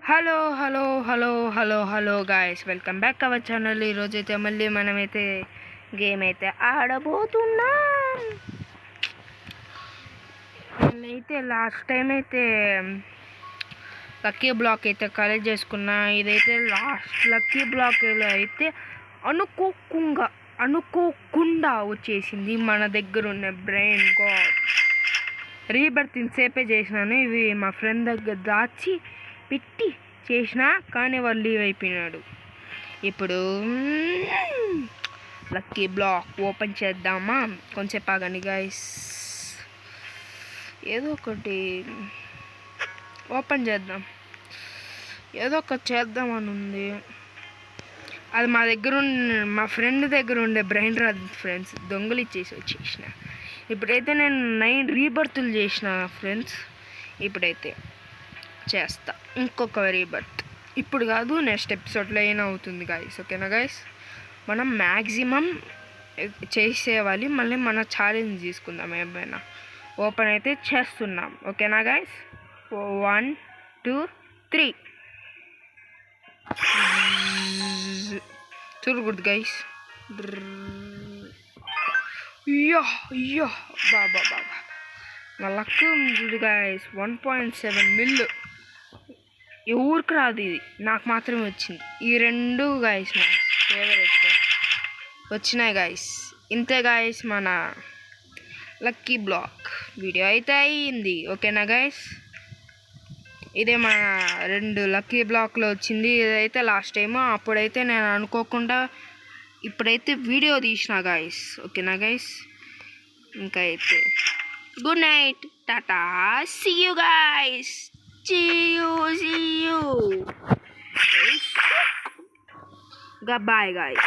Hello hello hello hello hello guys, welcome back our channel. ఈరోజైతే మళ్ళీ మనమైతే game అయితే ఆడబోతున్నాం. నేనైతే లాస్ట్ టైం అయితే లక్కీ బ్లాక్ అయితే కలెక్ట్ చేసుకున్నా. ఇదైతే లాస్ట్ లక్కీ బ్లాక్లో అయితే అనుకోకుండా వచ్చేసింది మన దగ్గర ఉన్న బ్రెయిన్ గాడ్. రీబర్త్ ఇంతసేపే చేసినాను. ఇవి మా ఫ్రెండ్ దగ్గర దాచి పెట్టి చేసినా, కానీ వాళ్ళు లీవ్ అయిపోయినాడు. ఇప్పుడు లక్కీ బ్లాక్ ఓపెన్ చేద్దామా? కొంచెం ఆగండి గైస్, ఏదో ఒకటి ఓపెన్ చేద్దాం. ఏదో ఒకటి చేద్దామని ఉంది. అది మా ఫ్రెండ్ దగ్గర ఉండే బ్రెయిన్ రాదు ఫ్రెండ్స్, దొంగలు ఇచ్చేసి వచ్చేసిన. ఇప్పుడైతే నేను 9 రీబర్తులు చేసిన ఫ్రెండ్స్. ఇప్పుడైతే చేస్తా ఇంకొక రీబర్త్. ఇప్పుడు కాదు, నెక్స్ట్ ఎపిసోడ్లో అయినా అవుతుంది గాయస్. ఓకేనా గాయస్, మనం మ్యాక్సిమం చేసేవాలి. మళ్ళీ మన ఛాలెంజ్ తీసుకుందాం. ఏమైనా ఓపెన్ అయితే చేస్తున్నాం. ఓకేనా గాయస్, 1 2 3 చూడకూడదు గైస్. అయ్యో బాబా నా లక్ చూడు గైస్, 1.7 మిల్లు. ఎవరికి రాదు, ఇది నాకు మాత్రమే వచ్చింది. ఈ రెండు గైస్ నా ఫేవరెట్ వచ్చినాయి గైస్. ఇంతే గైస్, మన లక్కీ బ్లాక్ వీడియో అయితే అయ్యింది. ఓకేనా గైస్, ఇదే మన 2 లక్కీ బ్లాక్లో వచ్చింది. ఇదైతే లాస్ట్ టైము. అప్పుడైతే నేను అనుకోకుండా ఇప్పుడైతే వీడియో తీసిన గాయస్. ఓకేనా గైస్, ఇంకా అయితే good night, tata, see you guys, see you. Goodbye guys.